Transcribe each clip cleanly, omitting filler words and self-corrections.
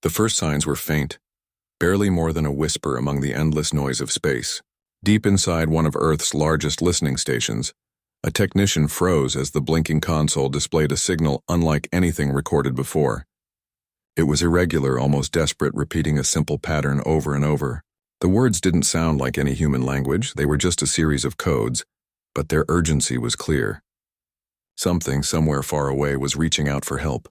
The first signs were faint, barely more than a whisper among the endless noise of space. Deep inside one of Earth's largest listening stations, a technician froze as the blinking console displayed a signal unlike anything recorded before. It was irregular, almost desperate, repeating a simple pattern over and over. The words didn't sound like any human language, they were just a series of codes, but their urgency was clear. Something, somewhere far away, was reaching out for help.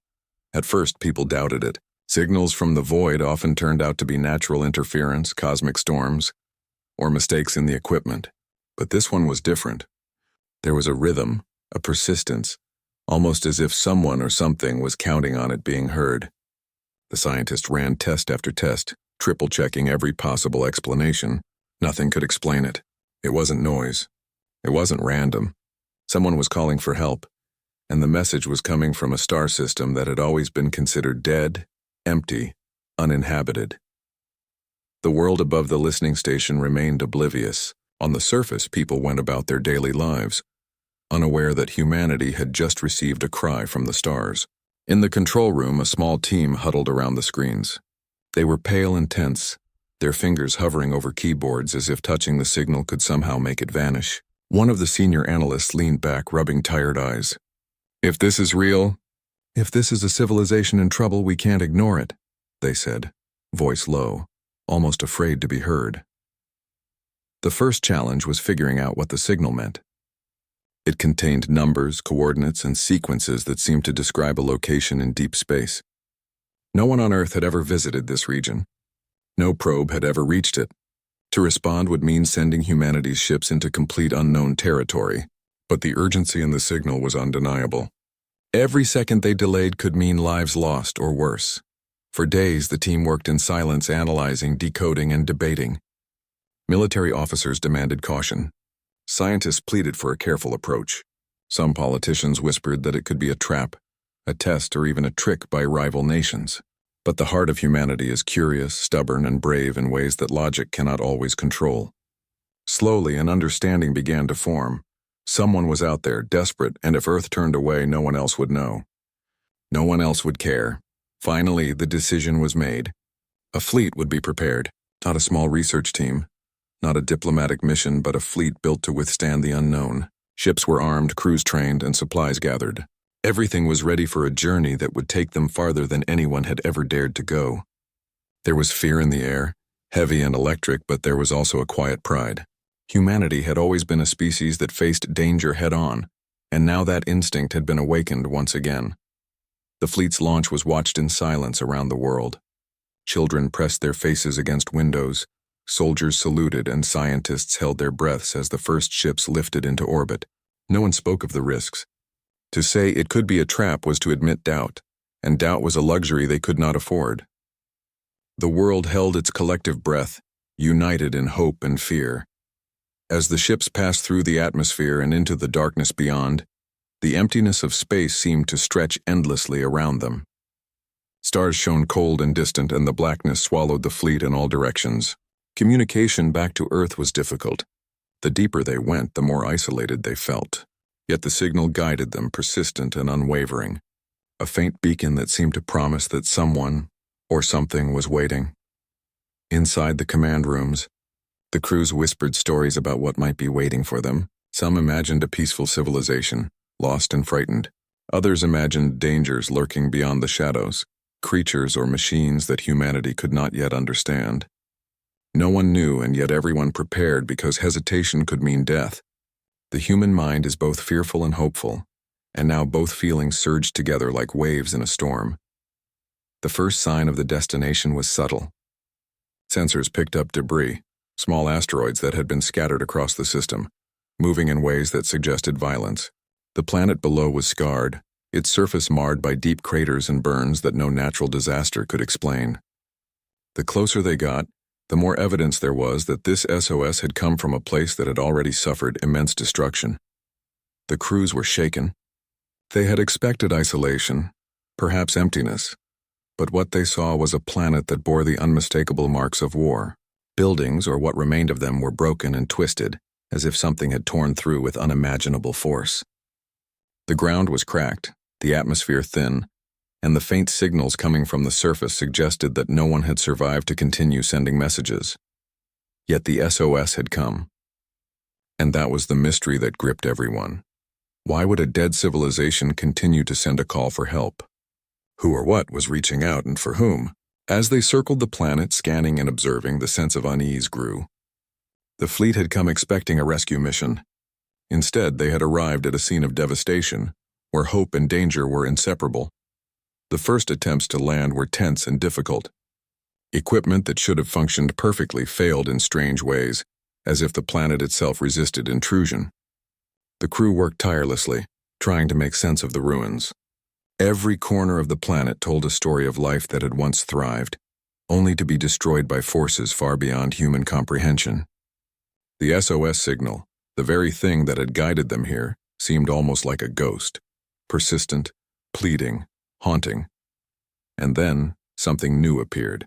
At first, people doubted it. Signals from the void often turned out to be natural interference, cosmic storms, or mistakes in the equipment. But this one was different. There was a rhythm, a persistence, almost as if someone or something was counting on it being heard. The scientist ran test after test, triple-checking every possible explanation. Nothing could explain it. It wasn't noise. It wasn't random. Someone was calling for help, and the message was coming from a star system that had always been considered dead, empty, uninhabited. The world above the listening station remained oblivious. On the surface, people went about their daily lives, unaware that humanity had just received a cry from the stars. In the control room, a small team huddled around the screens. They were pale and tense, their fingers hovering over keyboards as if touching the signal could somehow make it vanish. One of the senior analysts leaned back, rubbing tired eyes. "If this is real, if this is a civilization in trouble, we can't ignore it," they said, voice low, almost afraid to be heard. The first challenge was figuring out what the signal meant. It contained numbers, coordinates, and sequences that seemed to describe a location in deep space. No one on Earth had ever visited this region. No probe had ever reached it. To respond would mean sending humanity's ships into complete unknown territory, but the urgency in the signal was undeniable. Every second they delayed could mean lives lost or worse. For days, the team worked in silence, analyzing, decoding, and debating. Military officers demanded caution. Scientists pleaded for a careful approach. Some politicians whispered that it could be a trap, a test, or even a trick by rival nations. But the heart of humanity is curious, stubborn, and brave in ways that logic cannot always control. Slowly, an understanding began to form. Someone was out there, desperate, and if Earth turned away, no one else would know. No one else would care. Finally, the decision was made. A fleet would be prepared, not a small research team, not a diplomatic mission, but a fleet built to withstand the unknown. Ships were armed, crews trained, and supplies gathered. Everything was ready for a journey that would take them farther than anyone had ever dared to go. There was fear in the air, heavy and electric, but there was also a quiet pride. Humanity had always been a species that faced danger head-on, and now that instinct had been awakened once again. The fleet's launch was watched in silence around the world. Children pressed their faces against windows, soldiers saluted, and scientists held their breaths as the first ships lifted into orbit. No one spoke of the risks. To say it could be a trap was to admit doubt, and doubt was a luxury they could not afford. The world held its collective breath, united in hope and fear. As the ships passed through the atmosphere and into the darkness beyond, the emptiness of space seemed to stretch endlessly around them. Stars shone cold and distant, and the blackness swallowed the fleet in all directions. Communication back to Earth was difficult. The deeper they went, the more isolated they felt. Yet the signal guided them, persistent and unwavering. A faint beacon that seemed to promise that someone or something was waiting. Inside the command rooms, the crews whispered stories about what might be waiting for them. Some imagined a peaceful civilization, lost and frightened. Others imagined dangers lurking beyond the shadows, creatures or machines that humanity could not yet understand. No one knew, and yet everyone prepared, because hesitation could mean death. The human mind is both fearful and hopeful, and now both feelings surged together like waves in a storm. The first sign of the destination was subtle. Sensors picked up debris, small asteroids that had been scattered across the system, moving in ways that suggested violence. The planet below was scarred, its surface marred by deep craters and burns that no natural disaster could explain. The closer they got, the more evidence there was that this SOS had come from a place that had already suffered immense destruction. The crews were shaken. They had expected isolation, perhaps emptiness, but what they saw was a planet that bore the unmistakable marks of war. Buildings, or what remained of them, were broken and twisted, as if something had torn through with unimaginable force. The ground was cracked, the atmosphere thin, and the faint signals coming from the surface suggested that no one had survived to continue sending messages. Yet the SOS had come. And that was the mystery that gripped everyone. Why would a dead civilization continue to send a call for help? Who or what was reaching out, and for whom? As they circled the planet, scanning and observing, the sense of unease grew. The fleet had come expecting a rescue mission. Instead, they had arrived at a scene of devastation, where hope and danger were inseparable. The first attempts to land were tense and difficult. Equipment that should have functioned perfectly failed in strange ways, as if the planet itself resisted intrusion. The crew worked tirelessly, trying to make sense of the ruins. Every corner of the planet told a story of life that had once thrived, only to be destroyed by forces far beyond human comprehension. The SOS signal, the very thing that had guided them here, seemed almost like a ghost, persistent, pleading, haunting. And then, something new appeared.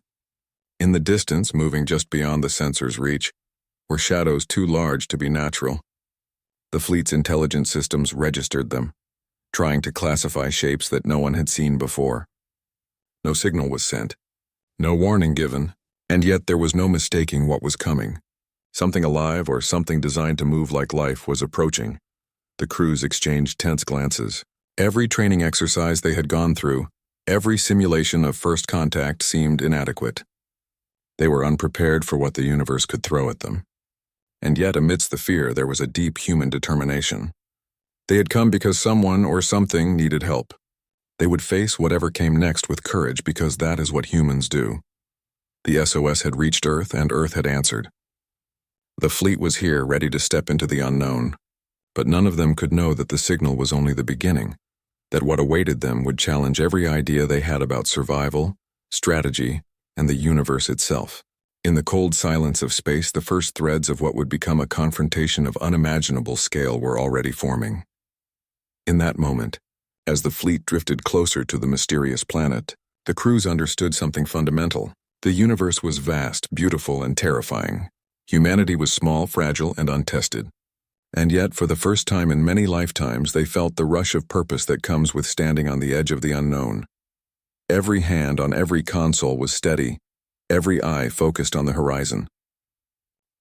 In the distance, moving just beyond the sensor's reach, were shadows too large to be natural. The fleet's intelligence systems registered them, trying to classify shapes that no one had seen before. No signal was sent, no warning given, and yet there was no mistaking what was coming. Something alive or something designed to move like life was approaching. The crews exchanged tense glances. Every training exercise they had gone through, every simulation of first contact seemed inadequate. They were unprepared for what the universe could throw at them. And yet, amidst the fear, there was a deep human determination. They had come because someone or something needed help. They would face whatever came next with courage, because that is what humans do. The SOS had reached Earth, and Earth had answered. The fleet was here, ready to step into the unknown. But none of them could know that the signal was only the beginning, that what awaited them would challenge every idea they had about survival, strategy, and the universe itself. In the cold silence of space, the first threads of what would become a confrontation of unimaginable scale were already forming. In that moment, as the fleet drifted closer to the mysterious planet, the crews understood something fundamental. The universe was vast, beautiful, and terrifying. Humanity was small, fragile, and untested. And yet, for the first time in many lifetimes, they felt the rush of purpose that comes with standing on the edge of the unknown. Every hand on every console was steady, every eye focused on the horizon.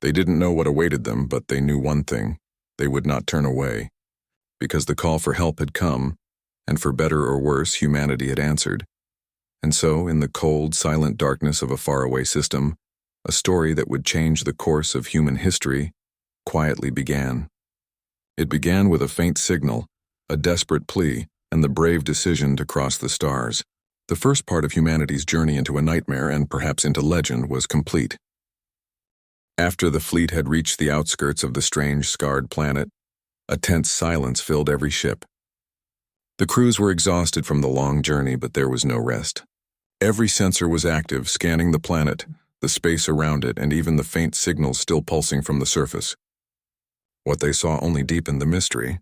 They didn't know what awaited them, but they knew one thing: they would not turn away. Because the call for help had come, and for better or worse, humanity had answered. And so, in the cold, silent darkness of a faraway system, a story that would change the course of human history quietly began. It began with a faint signal, a desperate plea, and the brave decision to cross the stars. The first part of humanity's journey into a nightmare and perhaps into legend was complete. After the fleet had reached the outskirts of the strange, scarred planet, a tense silence filled every ship. The crews were exhausted from the long journey, but there was no rest. Every sensor was active, scanning the planet, the space around it, and even the faint signals still pulsing from the surface. What they saw only deepened the mystery.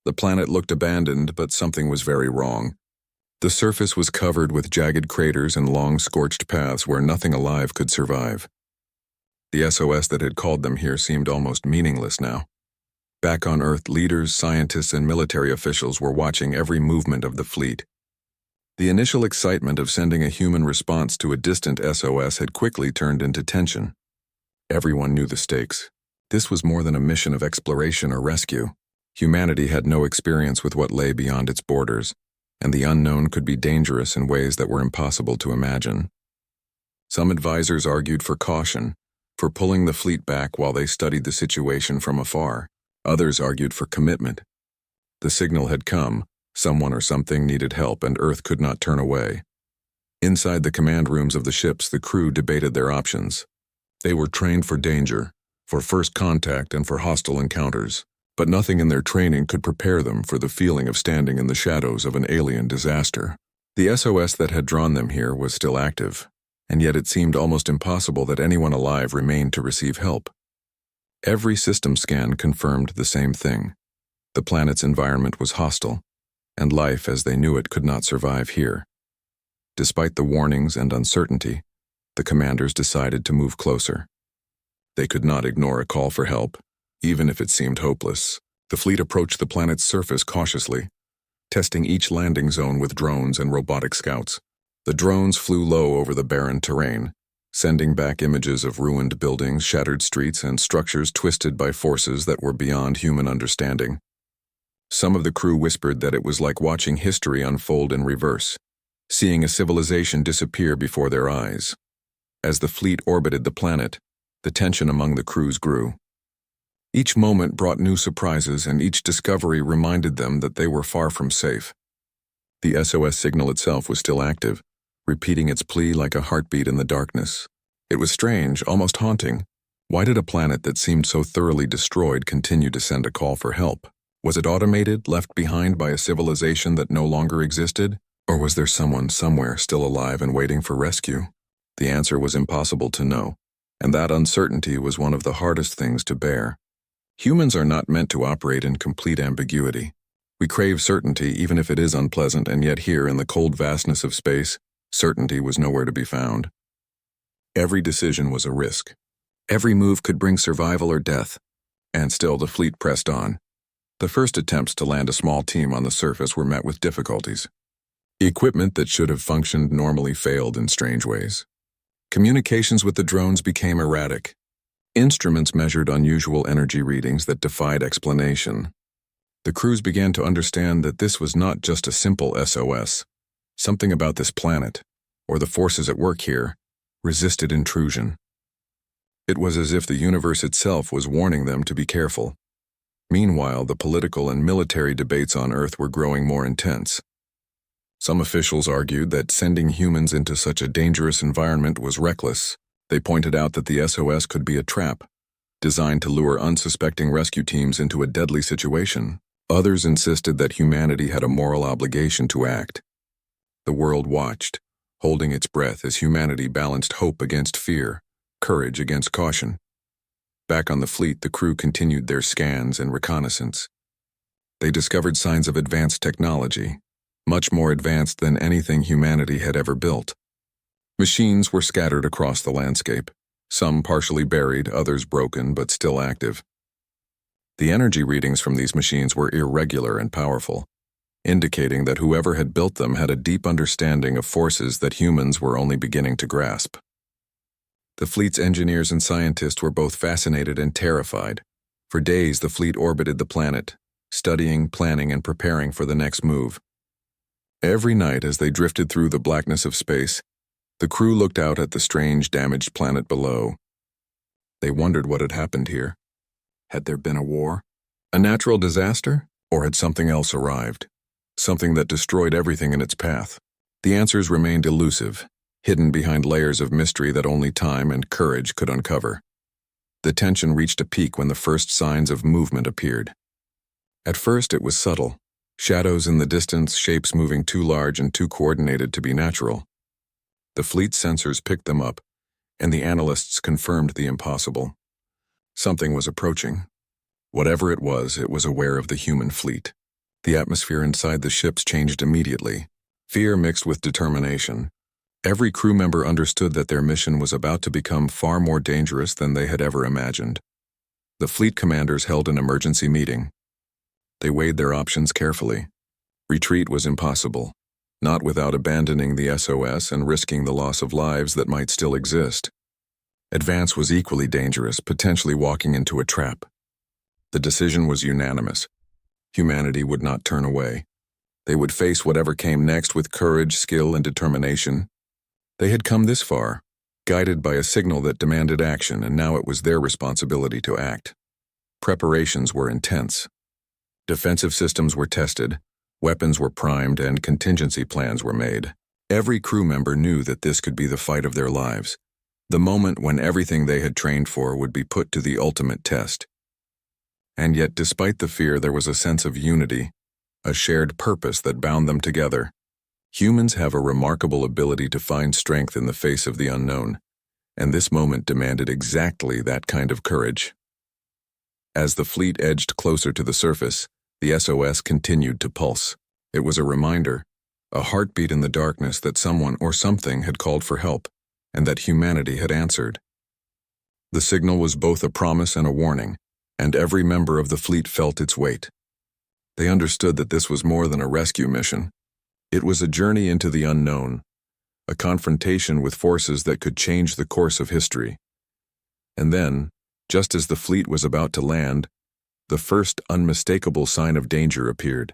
The planet looked abandoned, but something was very wrong. The surface was covered with jagged craters and long scorched paths where nothing alive could survive. The SOS that had called them here seemed almost meaningless now. Back on Earth, leaders, scientists, and military officials were watching every movement of the fleet. The initial excitement of sending a human response to a distant SOS had quickly turned into tension. Everyone knew the stakes. This was more than a mission of exploration or rescue. Humanity had no experience with what lay beyond its borders, and the unknown could be dangerous in ways that were impossible to imagine. Some advisors argued for caution, for pulling the fleet back while they studied the situation from afar. Others argued for commitment. The signal had come, someone or something needed help, and Earth could not turn away. Inside the command rooms of the ships, the crew debated their options. They were trained for danger, for first contact, and for hostile encounters. But nothing in their training could prepare them for the feeling of standing in the shadows of an alien disaster. The SOS that had drawn them here was still active, and yet it seemed almost impossible that anyone alive remained to receive help. Every system scan confirmed the same thing. The planet's environment was hostile, and life as they knew it could not survive here. Despite the warnings and uncertainty, the commanders decided to move closer. They could not ignore a call for help, even if it seemed hopeless. The fleet approached the planet's surface cautiously. testing each landing zone with drones and robotic scouts. The drones flew low over the barren terrain, sending back images of ruined buildings, shattered streets, and structures twisted by forces that were beyond human understanding. Some of the crew whispered that it was like watching history unfold in reverse, seeing a civilization disappear before their eyes. As the fleet orbited the planet, the tension among the crews grew. Each moment brought new surprises, and each discovery reminded them that they were far from safe. The SOS signal itself was still active, repeating its plea like a heartbeat in the darkness. It was strange, almost haunting. Why did a planet that seemed so thoroughly destroyed continue to send a call for help? Was it automated, left behind by a civilization that no longer existed? Or was there someone somewhere still alive and waiting for rescue? The answer was impossible to know, and that uncertainty was one of the hardest things to bear. Humans are not meant to operate in complete ambiguity. We crave certainty even if it is unpleasant, and yet here in the cold vastness of space, certainty was nowhere to be found. Every decision was a risk. Every move could bring survival or death, and still the fleet pressed on. The first attempts to land a small team on the surface were met with difficulties. Equipment that should have functioned normally failed in strange ways. Communications with the drones became erratic. Instruments measured unusual energy readings that defied explanation. The crews began to understand that this was not just a simple SOS. Something about this planet, or the forces at work here, resisted intrusion. It was as if the universe itself was warning them to be careful. Meanwhile, the political and military debates on Earth were growing more intense. Some officials argued that sending humans into such a dangerous environment was reckless. They pointed out that the SOS could be a trap, designed to lure unsuspecting rescue teams into a deadly situation. Others insisted that humanity had a moral obligation to act. The world watched, holding its breath as humanity balanced hope against fear, courage against caution. Back on the fleet, the crew continued their scans and reconnaissance. They discovered signs of advanced technology, much more advanced than anything humanity had ever built. Machines were scattered across the landscape, some partially buried, others broken but still active. The energy readings from these machines were irregular and powerful, indicating that whoever had built them had a deep understanding of forces that humans were only beginning to grasp. The fleet's engineers and scientists were both fascinated and terrified. For days, the fleet orbited the planet, studying, planning, and preparing for the next move. Every night, as they drifted through the blackness of space, the crew looked out at the strange, damaged planet below. They wondered what had happened here. Had there been a war? A natural disaster? Or had something else arrived? Something that destroyed everything in its path? The answers remained elusive, hidden behind layers of mystery that only time and courage could uncover. The tension reached a peak when the first signs of movement appeared. At first, it was subtle. Shadows in the distance, shapes moving too large and too coordinated to be natural. The fleet's sensors picked them up, and the analysts confirmed the impossible. Something was approaching. Whatever it was aware of the human fleet. The atmosphere inside the ships changed immediately. Fear mixed with determination. Every crew member understood that their mission was about to become far more dangerous than they had ever imagined. The fleet commanders held an emergency meeting. They weighed their options carefully. Retreat was impossible, not without abandoning the SOS and risking the loss of lives that might still exist. Advance was equally dangerous, potentially walking into a trap. The decision was unanimous. Humanity would not turn away. They would face whatever came next with courage, skill, and determination. They had come this far, guided by a signal that demanded action, and now it was their responsibility to act. Preparations were intense. Defensive systems were tested, weapons were primed, and contingency plans were made. Every crew member knew that this could be the fight of their lives, the moment when everything they had trained for would be put to the ultimate test. And yet, despite the fear, there was a sense of unity, a shared purpose that bound them together. Humans have a remarkable ability to find strength in the face of the unknown, and this moment demanded exactly that kind of courage. As the fleet edged closer to the surface, the SOS continued to pulse. It was a reminder, a heartbeat in the darkness that someone or something had called for help, and that humanity had answered. The signal was both a promise and a warning, and every member of the fleet felt its weight. They understood that this was more than a rescue mission. It was a journey into the unknown, a confrontation with forces that could change the course of history. And then, just as the fleet was about to land, the first unmistakable sign of danger appeared.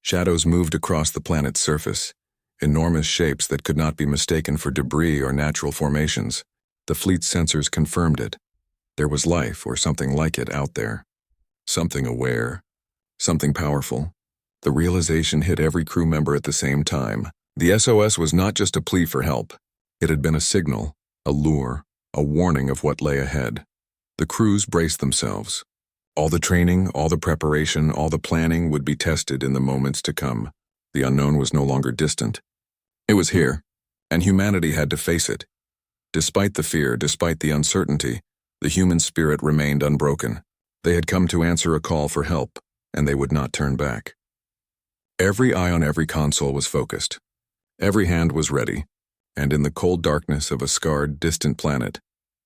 Shadows moved across the planet's surface, enormous shapes that could not be mistaken for debris or natural formations. The fleet's sensors confirmed it. There was life, or something like it, out there. Something aware, something powerful. The realization hit every crew member at the same time. The SOS was not just a plea for help. It had been a signal, a lure, a warning of what lay ahead. The crews braced themselves. All the training, all the preparation, all the planning would be tested in the moments to come. The unknown was no longer distant. It was here, and humanity had to face it. Despite the fear, despite the uncertainty, the human spirit remained unbroken. They had come to answer a call for help, and they would not turn back. Every eye on every console was focused. Every hand was ready, and in the cold darkness of a scarred, distant planet,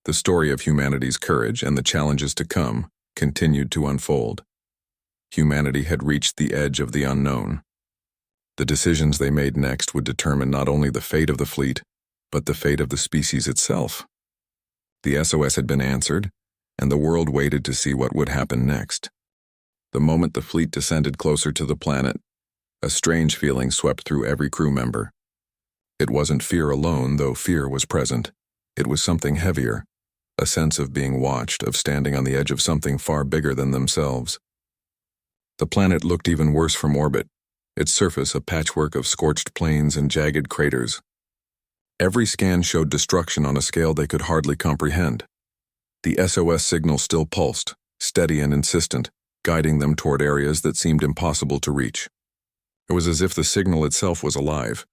the story of humanity's courage and the challenges to come continued to unfold. Humanity had reached the edge of the unknown. The decisions they made next would determine not only the fate of the fleet, but the fate of the species itself. The SOS had been answered, and the world waited to see what would happen next. The moment the fleet descended closer to the planet, a strange feeling swept through every crew member. It wasn't fear alone, though fear was present. It was something heavier, a sense of being watched, of standing on the edge of something far bigger than themselves. The planet looked even worse from orbit, its surface a patchwork of scorched plains and jagged craters. Every scan showed destruction on a scale they could hardly comprehend. The SOS signal still pulsed, steady and insistent, guiding them toward areas that seemed impossible to reach. It was as if the signal itself was alive,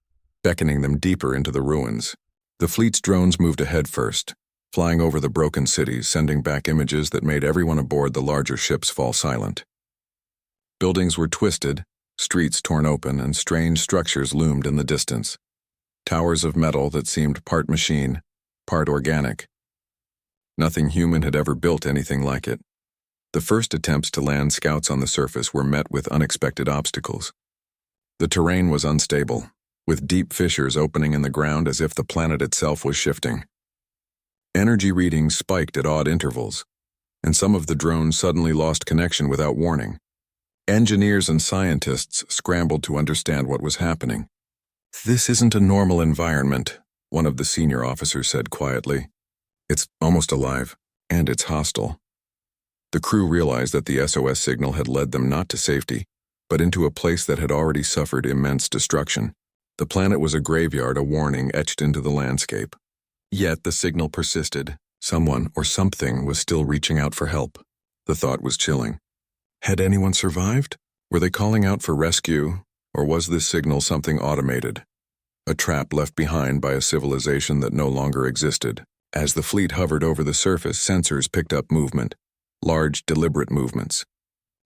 beckoning them deeper into the ruins. The fleet's drones moved ahead first, flying over the broken cities, sending back images that made everyone aboard the larger ships fall silent. Buildings were twisted, streets torn open, and strange structures loomed in the distance. Towers of metal that seemed part machine, part organic. Nothing human had ever built anything like it. The first attempts to land scouts on the surface were met with unexpected obstacles. The terrain was unstable, with deep fissures opening in the ground as if the planet itself was shifting. Energy readings spiked at odd intervals, and some of the drones suddenly lost connection without warning. Engineers and scientists scrambled to understand what was happening. "This isn't a normal environment," one of the senior officers said quietly. "It's almost alive, and it's hostile." The crew realized that the SOS signal had led them not to safety, but into a place that had already suffered immense destruction. The planet was a graveyard, a warning etched into the landscape. Yet the signal persisted. Someone or something was still reaching out for help. The thought was chilling. Had anyone survived? Were they calling out for rescue, or was this signal something automated? A trap left behind by a civilization that no longer existed. As the fleet hovered over the surface, sensors picked up movement. Large, deliberate movements.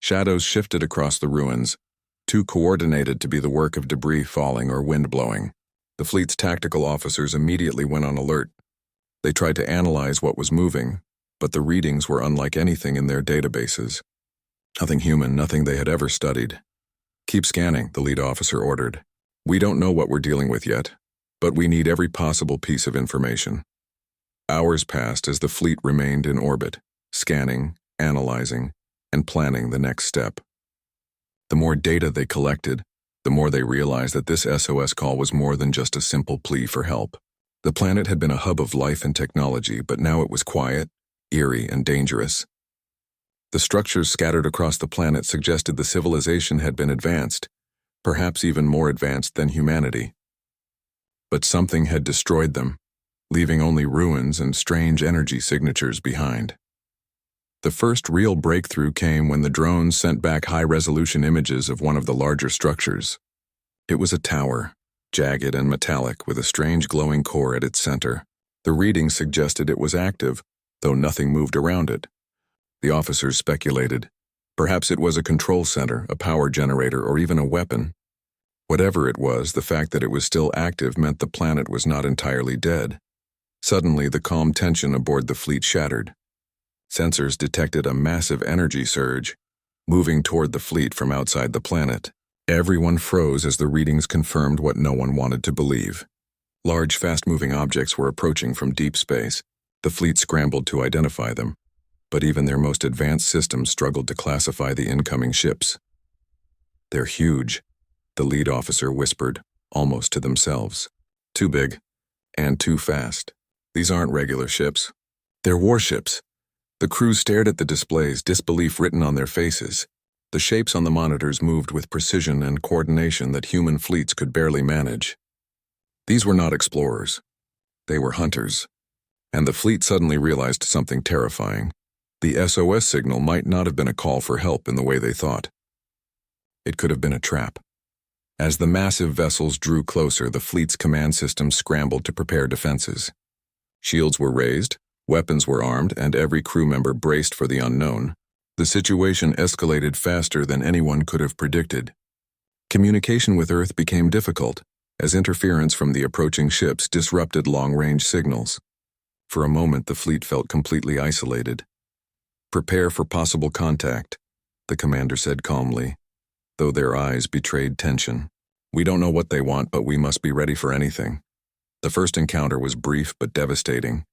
Shadows shifted across the ruins, too coordinated to be the work of debris falling or wind blowing. The fleet's tactical officers immediately went on alert. They tried to analyze what was moving, but the readings were unlike anything in their databases. Nothing human, nothing they had ever studied. "Keep scanning," the lead officer ordered. "We don't know what we're dealing with yet, but we need every possible piece of information." Hours passed as the fleet remained in orbit, scanning, analyzing, and planning the next step. The more data they collected, the more they realized that this SOS call was more than just a simple plea for help. The planet had been a hub of life and technology, but now it was quiet, eerie, and dangerous. The structures scattered across the planet suggested the civilization had been advanced, perhaps even more advanced than humanity. But something had destroyed them, leaving only ruins and strange energy signatures behind. The first real breakthrough came when the drones sent back high-resolution images of one of the larger structures. It was a tower, jagged and metallic, with a strange glowing core at its center. The readings suggested it was active, though nothing moved around it. The officers speculated. Perhaps it was a control center, a power generator, or even a weapon. Whatever it was, the fact that it was still active meant the planet was not entirely dead. Suddenly, the calm tension aboard the fleet shattered. Sensors detected a massive energy surge, moving toward the fleet from outside the planet. Everyone froze as the readings confirmed what no one wanted to believe. Large, fast-moving objects were approaching from deep space. The fleet scrambled to identify them, but even their most advanced systems struggled to classify the incoming ships. "They're huge," the lead officer whispered, almost to themselves. "Too big, and too fast. These aren't regular ships. They're warships." The crew stared at the displays, disbelief written on their faces. The shapes on the monitors moved with precision and coordination that human fleets could barely manage. These were not explorers. They were hunters. And the fleet suddenly realized something terrifying. The SOS signal might not have been a call for help in the way they thought. It could have been a trap. As the massive vessels drew closer, the fleet's command system scrambled to prepare defenses. Shields were raised, weapons were armed, and every crew member braced for the unknown. The situation escalated faster than anyone could have predicted. Communication with Earth became difficult, as interference from the approaching ships disrupted long-range signals. For a moment, the fleet felt completely isolated. "Prepare for possible contact," the commander said calmly, though their eyes betrayed tension. "We don't know what they want, but we must be ready for anything." The first encounter was brief but devastating.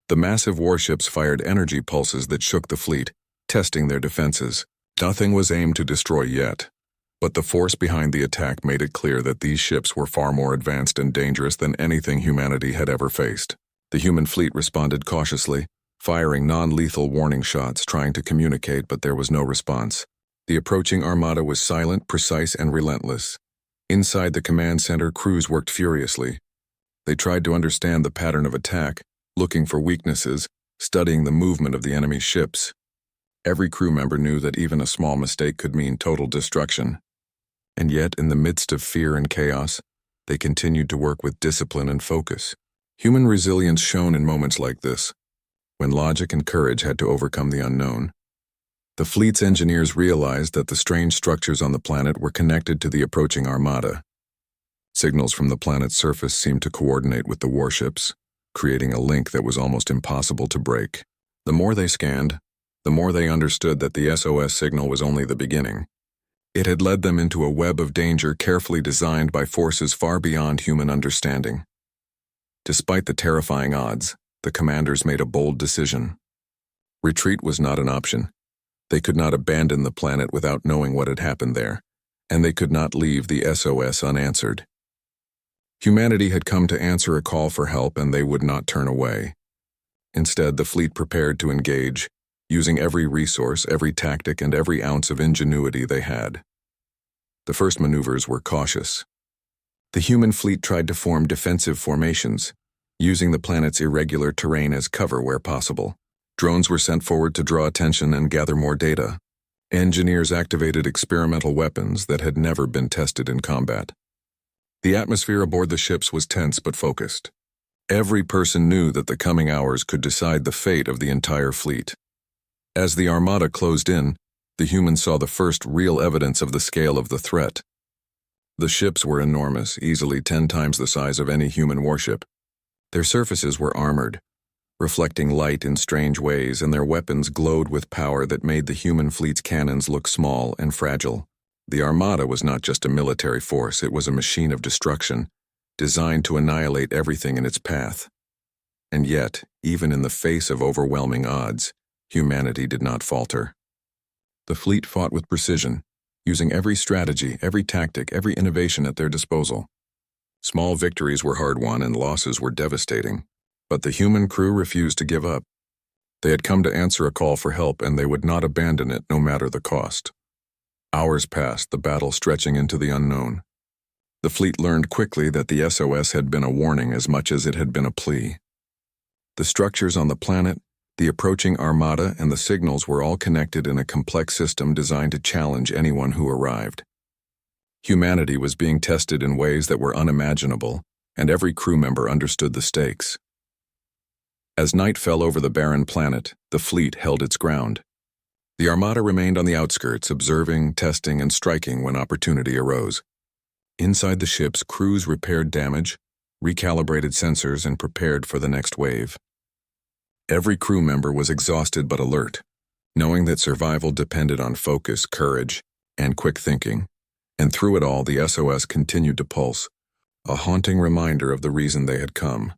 The massive warships fired energy pulses that shook the fleet, testing their defenses. Nothing was aimed to destroy yet, but the force behind the attack made it clear that these ships were far more advanced and dangerous than anything humanity had ever faced. The human fleet responded cautiously, firing non-lethal warning shots, trying to communicate, but there was no response. The approaching armada was silent, precise, and relentless. Inside the command center, crews worked furiously. They tried to understand the pattern of attack, looking for weaknesses, studying the movement of the enemy's ships. Every crew member knew that even a small mistake could mean total destruction. And yet, in the midst of fear and chaos, they continued to work with discipline and focus. Human resilience shone in moments like this, when logic and courage had to overcome the unknown. The fleet's engineers realized that the strange structures on the planet were connected to the approaching armada. Signals from the planet's surface seemed to coordinate with the warships, creating a link that was almost impossible to break. The more they scanned, the more they understood that the SOS signal was only the beginning. It had led them into a web of danger carefully designed by forces far beyond human understanding. Despite the terrifying odds, the commanders made a bold decision. Retreat was not an option. They could not abandon the planet without knowing what had happened there, and they could not leave the SOS unanswered. Humanity had come to answer a call for help, and they would not turn away. Instead, the fleet prepared to engage, using every resource, every tactic, and every ounce of ingenuity they had. The first maneuvers were cautious. The human fleet tried to form defensive formations, using the planet's irregular terrain as cover where possible. Drones were sent forward to draw attention and gather more data. Engineers activated experimental weapons that had never been tested in combat. The atmosphere aboard the ships was tense but focused. Every person knew that the coming hours could decide the fate of the entire fleet. As the armada closed in, the humans saw the first real evidence of the scale of the threat. The ships were enormous, easily 10 times the size of any human warship. Their surfaces were armored, reflecting light in strange ways, and their weapons glowed with power that made the human fleet's cannons look small and fragile. The armada was not just a military force, it was a machine of destruction, designed to annihilate everything in its path. And yet, even in the face of overwhelming odds, humanity did not falter. The fleet fought with precision, using every strategy, every tactic, every innovation at their disposal. Small victories were hard-won and losses were devastating, but the human crew refused to give up. They had come to answer a call for help, and they would not abandon it no matter the cost. Hours passed, the battle stretching into the unknown. The fleet learned quickly that the SOS had been a warning as much as it had been a plea. The structures on the planet, the approaching armada, and the signals were all connected in a complex system designed to challenge anyone who arrived. Humanity was being tested in ways that were unimaginable, and every crew member understood the stakes. As night fell over the barren planet, the fleet held its ground. The armada remained on the outskirts, observing, testing, and striking when opportunity arose. Inside the ships, crews repaired damage, recalibrated sensors, and prepared for the next wave. Every crew member was exhausted but alert, knowing that survival depended on focus, courage, and quick thinking. And through it all, the SOS continued to pulse, a haunting reminder of the reason they had come.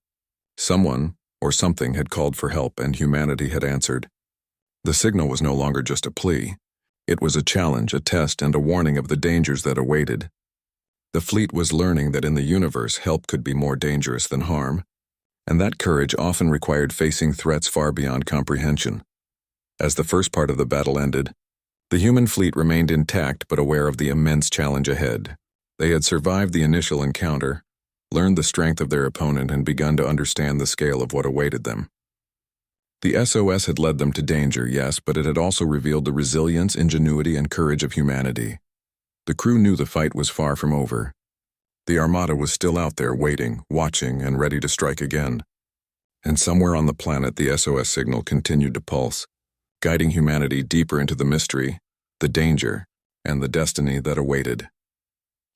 Someone, or something, had called for help, and humanity had answered. The signal was no longer just a plea. It was a challenge, a test, and a warning of the dangers that awaited. The fleet was learning that in the universe, help could be more dangerous than harm, and that courage often required facing threats far beyond comprehension. As the first part of the battle ended, the human fleet remained intact but aware of the immense challenge ahead. They had survived the initial encounter, learned the strength of their opponent, and begun to understand the scale of what awaited them. The SOS had led them to danger, yes, but it had also revealed the resilience, ingenuity, and courage of humanity. The crew knew the fight was far from over. The Armada was still out there waiting, watching, and ready to strike again. And somewhere on the planet, the SOS signal continued to pulse, guiding humanity deeper into the mystery, the danger, and the destiny that awaited.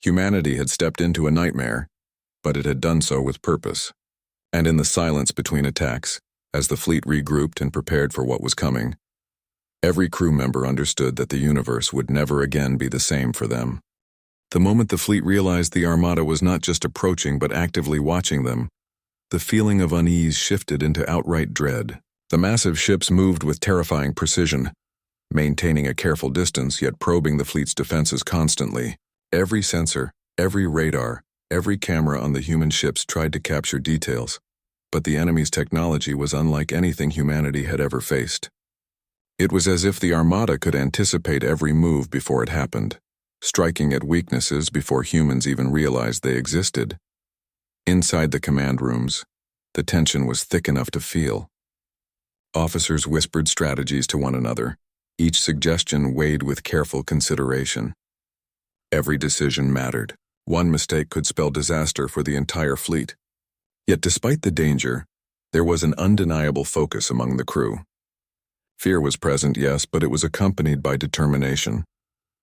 Humanity had stepped into a nightmare, but it had done so with purpose. And in the silence between attacks, as the fleet regrouped and prepared for what was coming, every crew member understood that the universe would never again be the same for them. The moment the fleet realized the Armada was not just approaching but actively watching them, the feeling of unease shifted into outright dread. The massive ships moved with terrifying precision, maintaining a careful distance yet probing the fleet's defenses constantly. Every sensor, every radar, every camera on the human ships tried to capture details, but the enemy's technology was unlike anything humanity had ever faced. It was as if the Armada could anticipate every move before it happened, striking at weaknesses before humans even realized they existed. Inside the command rooms, the tension was thick enough to feel. Officers whispered strategies to one another, each suggestion weighed with careful consideration. Every decision mattered. One mistake could spell disaster for the entire fleet. Yet despite the danger, there was an undeniable focus among the crew. Fear was present, yes, but it was accompanied by determination,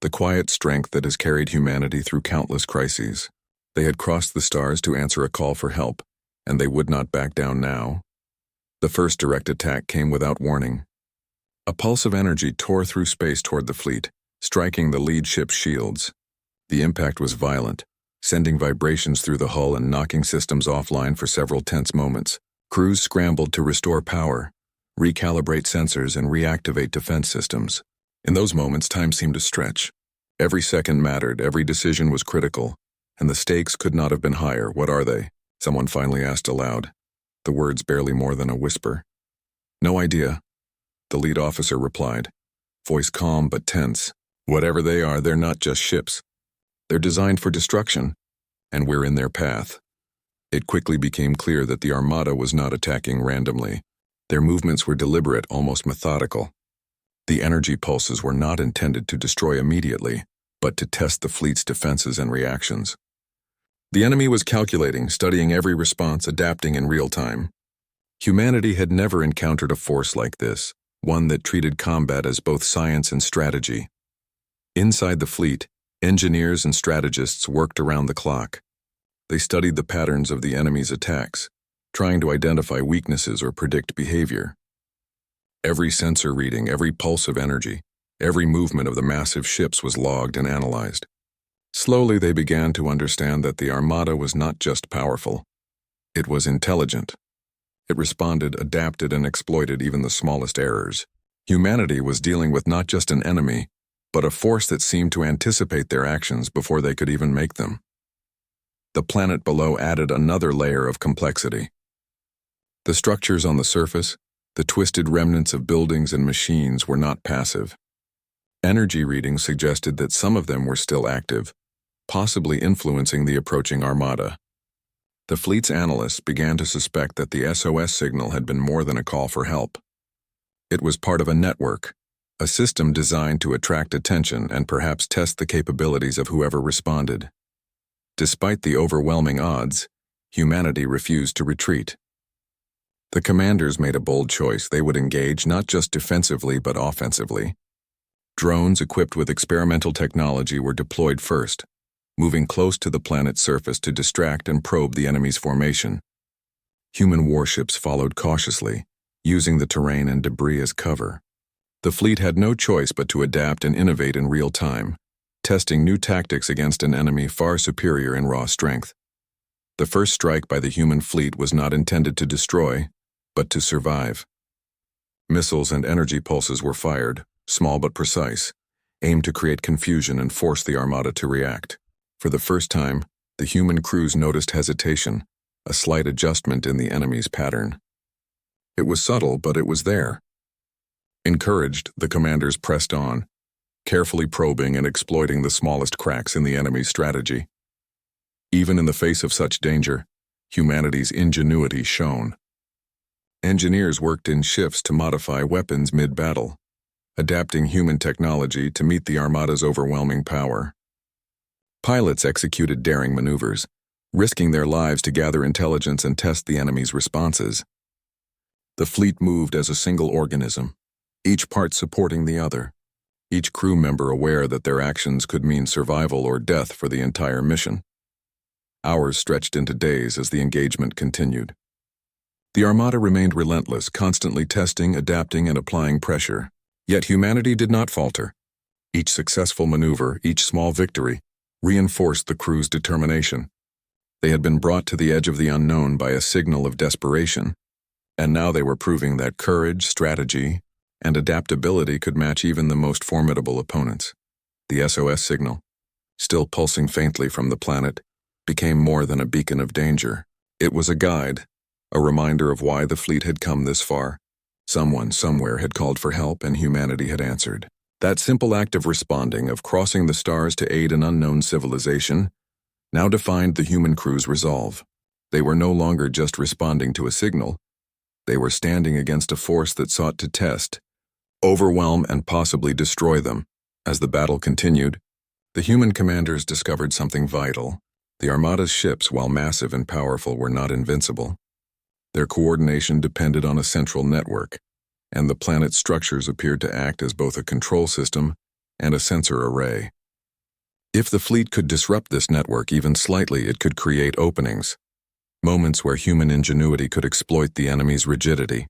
the quiet strength that has carried humanity through countless crises. They had crossed the stars to answer a call for help, and they would not back down now. The first direct attack came without warning. A pulse of energy tore through space toward the fleet, striking the lead ship's shields. The impact was violent, sending vibrations through the hull and knocking systems offline for several tense moments. Crews scrambled to restore power, recalibrate sensors, and reactivate defense systems. In those moments, time seemed to stretch. Every second mattered, every decision was critical, and the stakes could not have been higher. "What are they?" someone finally asked aloud, the words barely more than a whisper. "No idea," the lead officer replied, voice calm but tense. "Whatever they are, they're not just ships. They're designed for destruction, and we're in their path." It quickly became clear that the Armada was not attacking randomly. Their movements were deliberate, almost methodical. The energy pulses were not intended to destroy immediately, but to test the fleet's defenses and reactions. The enemy was calculating, studying every response, adapting in real time. Humanity had never encountered a force like this, one that treated combat as both science and strategy. Inside the fleet, engineers and strategists worked around the clock. They studied the patterns of the enemy's attacks, trying to identify weaknesses or predict behavior. Every sensor reading, every pulse of energy, every movement of the massive ships was logged and analyzed. Slowly they began to understand that the Armada was not just powerful. It was intelligent. It responded, adapted, and exploited even the smallest errors. Humanity was dealing with not just an enemy, but a force that seemed to anticipate their actions before they could even make them. The planet below added another layer of complexity. The structures on the surface, the twisted remnants of buildings and machines, were not passive. Energy readings suggested that some of them were still active, possibly influencing the approaching Armada. The fleet's analysts began to suspect that the SOS signal had been more than a call for help. It was part of a network, a system designed to attract attention and perhaps test the capabilities of whoever responded. Despite the overwhelming odds, humanity refused to retreat. The commanders made a bold choice. They would engage not just defensively but offensively. Drones equipped with experimental technology were deployed first, moving close to the planet's surface to distract and probe the enemy's formation. Human warships followed cautiously, using the terrain and debris as cover. The fleet had no choice but to adapt and innovate in real time, testing new tactics against an enemy far superior in raw strength. The first strike by the human fleet was not intended to destroy, but to survive. Missiles and energy pulses were fired, small but precise, aimed to create confusion and force the Armada to react. For the first time, the human crews noticed hesitation, a slight adjustment in the enemy's pattern. It was subtle, but it was there. Encouraged, the commanders pressed on, carefully probing and exploiting the smallest cracks in the enemy's strategy. Even in the face of such danger, humanity's ingenuity shone. Engineers worked in shifts to modify weapons mid-battle, adapting human technology to meet the Armada's overwhelming power. Pilots executed daring maneuvers, risking their lives to gather intelligence and test the enemy's responses. The fleet moved as a single organism, each part supporting the other, each crew member aware that their actions could mean survival or death for the entire mission. Hours stretched into days as the engagement continued. The Armada remained relentless, constantly testing, adapting, and applying pressure. Yet humanity did not falter. Each successful maneuver, each small victory, reinforced the crew's determination. They had been brought to the edge of the unknown by a signal of desperation, and now they were proving that courage, strategy, and adaptability could match even the most formidable opponents. The SOS signal, still pulsing faintly from the planet, became more than a beacon of danger. It was a guide, a reminder of why the fleet had come this far. Someone somewhere had called for help and humanity had answered. That simple act of responding, of crossing the stars to aid an unknown civilization, now defined the human crew's resolve. They were no longer just responding to a signal. They were standing against a force that sought to test, overwhelm, and possibly destroy them. As the battle continued, the human commanders discovered something vital. The Armada's ships, while massive and powerful, were not invincible. Their coordination depended on a central network, and the planet's structures appeared to act as both a control system and a sensor array. If the fleet could disrupt this network even slightly, it could create openings, moments where human ingenuity could exploit the enemy's rigidity.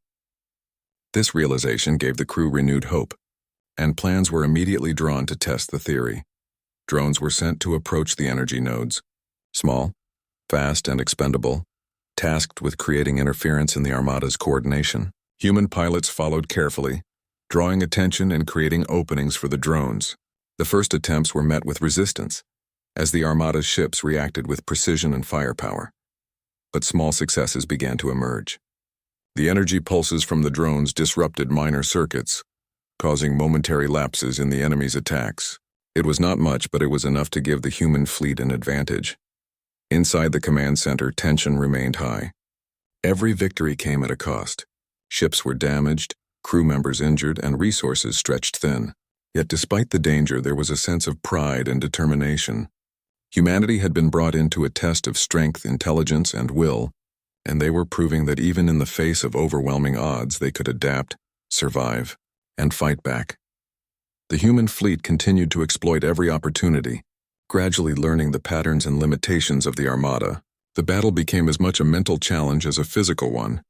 This realization gave the crew renewed hope, and plans were immediately drawn to test the theory. Drones were sent to approach the energy nodes, small, fast, and expendable, tasked with creating interference in the Armada's coordination. Human pilots followed carefully, drawing attention and creating openings for the drones. The first attempts were met with resistance, as the Armada's ships reacted with precision and firepower. But small successes began to emerge. The energy pulses from the drones disrupted minor circuits, causing momentary lapses in the enemy's attacks. It was not much, but it was enough to give the human fleet an advantage. Inside the command center, tension remained high. Every victory came at a cost. Ships were damaged, crew members injured, and resources stretched thin. Yet despite the danger, there was a sense of pride and determination. Humanity had been brought into a test of strength, intelligence, and will, and they were proving that even in the face of overwhelming odds, they could adapt, survive, and fight back. The human fleet continued to exploit every opportunity, gradually learning the patterns and limitations of the Armada. The battle became as much a mental challenge as a physical one,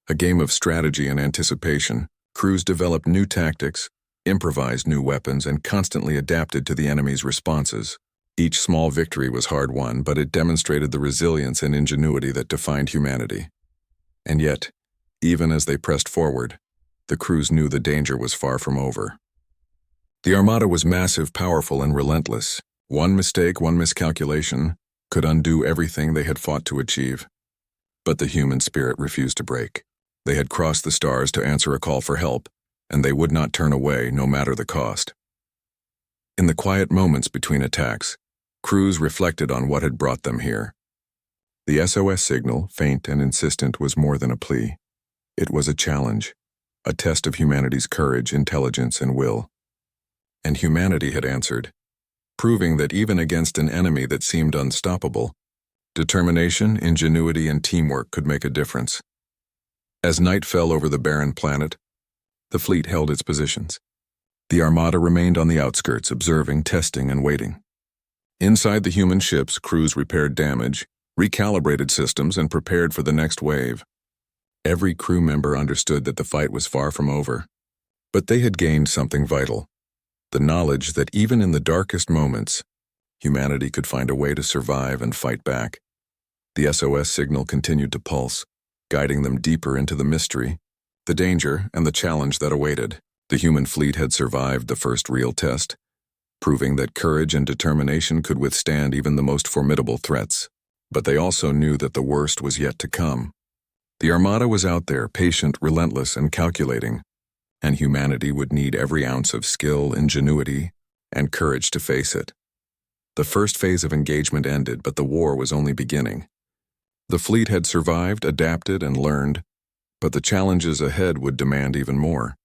a game of strategy and anticipation. Crews developed new tactics, improvised new weapons, and constantly adapted to the enemy's responses. Each small victory was hard won, but it demonstrated the resilience and ingenuity that defined humanity. And yet, even as they pressed forward, the crews knew the danger was far from over. The Armada was massive, powerful, and relentless. One mistake, one miscalculation, could undo everything they had fought to achieve. But the human spirit refused to break. They had crossed the stars to answer a call for help, and they would not turn away, no matter the cost. In the quiet moments between attacks, crews reflected on what had brought them here. The SOS signal, faint and insistent, was more than a plea. It was a challenge, a test of humanity's courage, intelligence, and will. And humanity had answered, proving that even against an enemy that seemed unstoppable, determination, ingenuity, and teamwork could make a difference. As night fell over the barren planet, the fleet held its positions. The Armada remained on the outskirts, observing, testing, and waiting. Inside the human ships, crews repaired damage, recalibrated systems, and prepared for the next wave. Every crew member understood that the fight was far from over. But they had gained something vital, the knowledge that even in the darkest moments, humanity could find a way to survive and fight back. The SOS signal continued to pulse, guiding them deeper into the mystery, the danger, and the challenge that awaited. The human fleet had survived the first real test, proving that courage and determination could withstand even the most formidable threats. But they also knew that the worst was yet to come. The Armada was out there, patient, relentless, and calculating, and humanity would need every ounce of skill, ingenuity, and courage to face it. The first phase of engagement ended, but the war was only beginning. The fleet had survived, adapted, and learned, but the challenges ahead would demand even more.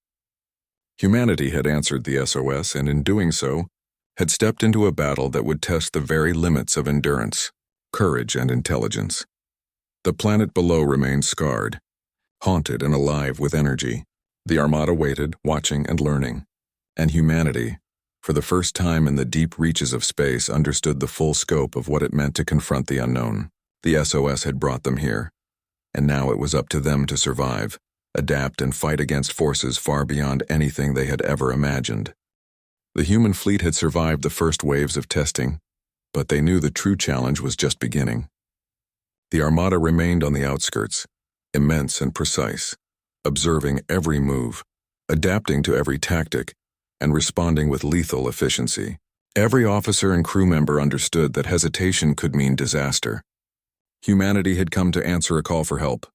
Humanity had answered the SOS, and in doing so, had stepped into a battle that would test the very limits of endurance, courage, and intelligence. The planet below remained scarred, haunted and alive with energy. The Armada waited, watching and learning, and humanity, for the first time in the deep reaches of space, understood the full scope of what it meant to confront the unknown. The SOS had brought them here, and now it was up to them to survive, adapt, and fight against forces far beyond anything they had ever imagined. The human fleet had survived the first waves of testing, but they knew the true challenge was just beginning. The Armada remained on the outskirts, immense and precise, observing every move, adapting to every tactic, and responding with lethal efficiency. Every officer and crew member understood that hesitation could mean disaster. Humanity had come to answer a call for help,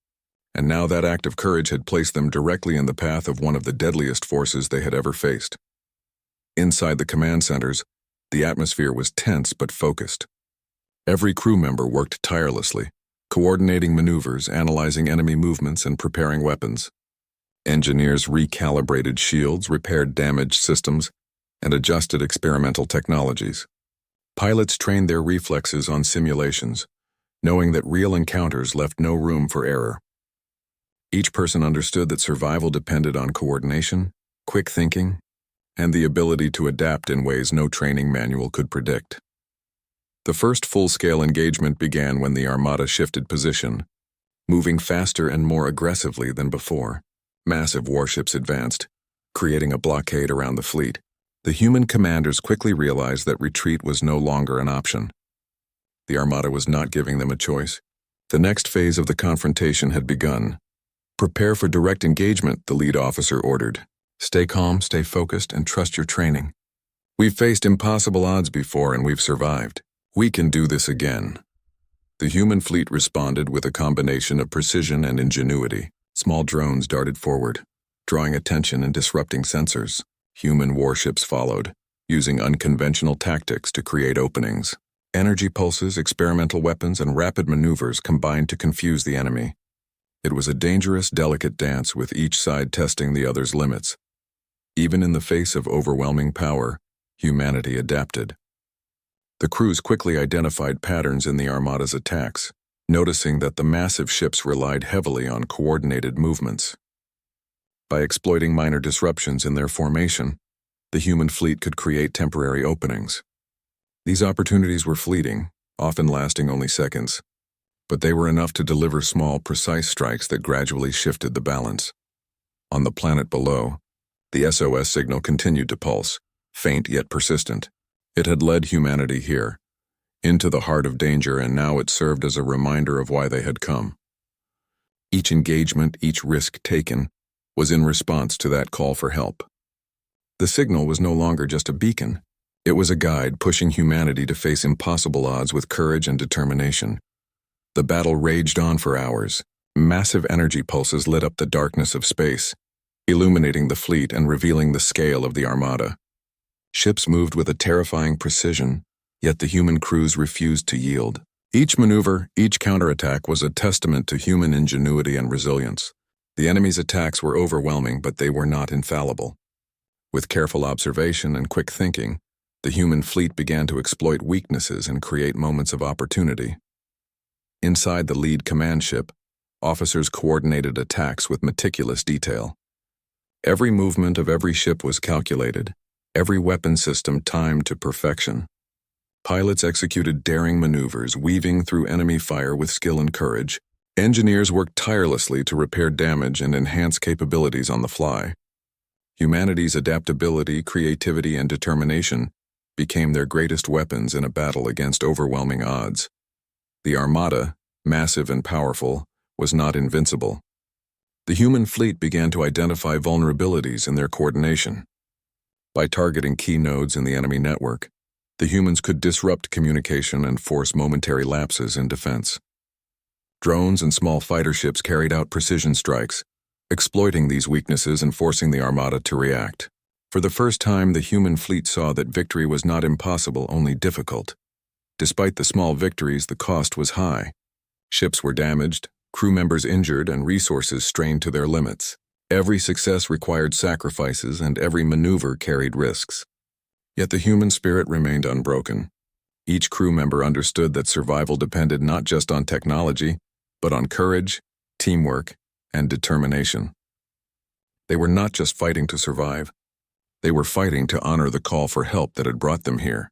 and now that act of courage had placed them directly in the path of one of the deadliest forces they had ever faced. Inside the command centers, the atmosphere was tense but focused. Every crew member worked tirelessly, coordinating maneuvers, analyzing enemy movements, and preparing weapons. Engineers recalibrated shields, repaired damaged systems, and adjusted experimental technologies. Pilots trained their reflexes on simulations, knowing that real encounters left no room for error. Each person understood that survival depended on coordination, quick thinking, and the ability to adapt in ways no training manual could predict. The first full-scale engagement began when the Armada shifted position, moving faster and more aggressively than before. Massive warships advanced, creating a blockade around the fleet. The human commanders quickly realized that retreat was no longer an option. The Armada was not giving them a choice. The next phase of the confrontation had begun. "Prepare for direct engagement," the lead officer ordered. "Stay calm, stay focused, and trust your training. We've faced impossible odds before, and we've survived. We can do this again." The human fleet responded with a combination of precision and ingenuity. Small drones darted forward, drawing attention and disrupting sensors. Human warships followed, using unconventional tactics to create openings. Energy pulses, experimental weapons, and rapid maneuvers combined to confuse the enemy. It was a dangerous, delicate dance, with each side testing the other's limits. Even in the face of overwhelming power, humanity adapted. The crews quickly identified patterns in the Armada's attacks, noticing that the massive ships relied heavily on coordinated movements. By exploiting minor disruptions in their formation, the human fleet could create temporary openings. These opportunities were fleeting, often lasting only seconds, but they were enough to deliver small, precise strikes that gradually shifted the balance. On the planet below, the SOS signal continued to pulse, faint yet persistent. It had led humanity here, into the heart of danger, and now it served as a reminder of why they had come. Each engagement, each risk taken, was in response to that call for help. The signal was no longer just a beacon. It was a guide pushing humanity to face impossible odds with courage and determination. The battle raged on for hours. Massive energy pulses lit up the darkness of space, illuminating the fleet and revealing the scale of the Armada. Ships moved with a terrifying precision, yet the human crews refused to yield. Each maneuver, each counterattack was a testament to human ingenuity and resilience. The enemy's attacks were overwhelming, but they were not infallible. With careful observation and quick thinking, the human fleet began to exploit weaknesses and create moments of opportunity. Inside the lead command ship, officers coordinated attacks with meticulous detail. Every movement of every ship was calculated, every weapon system timed to perfection. Pilots executed daring maneuvers, weaving through enemy fire with skill and courage. Engineers worked tirelessly to repair damage and enhance capabilities on the fly. Humanity's adaptability, creativity, and determination became their greatest weapons in a battle against overwhelming odds. The Armada, massive and powerful, was not invincible. The human fleet began to identify vulnerabilities in their coordination. By targeting key nodes in the enemy network, the humans could disrupt communication and force momentary lapses in defense. Drones and small fighter ships carried out precision strikes, exploiting these weaknesses and forcing the Armada to react. For the first time, the human fleet saw that victory was not impossible, only difficult. Despite the small victories, the cost was high. Ships were damaged, crew members injured, and resources strained to their limits. Every success required sacrifices, and every maneuver carried risks. Yet the human spirit remained unbroken. Each crew member understood that survival depended not just on technology, but on courage, teamwork, and determination. They were not just fighting to survive. They were fighting to honor the call for help that had brought them here.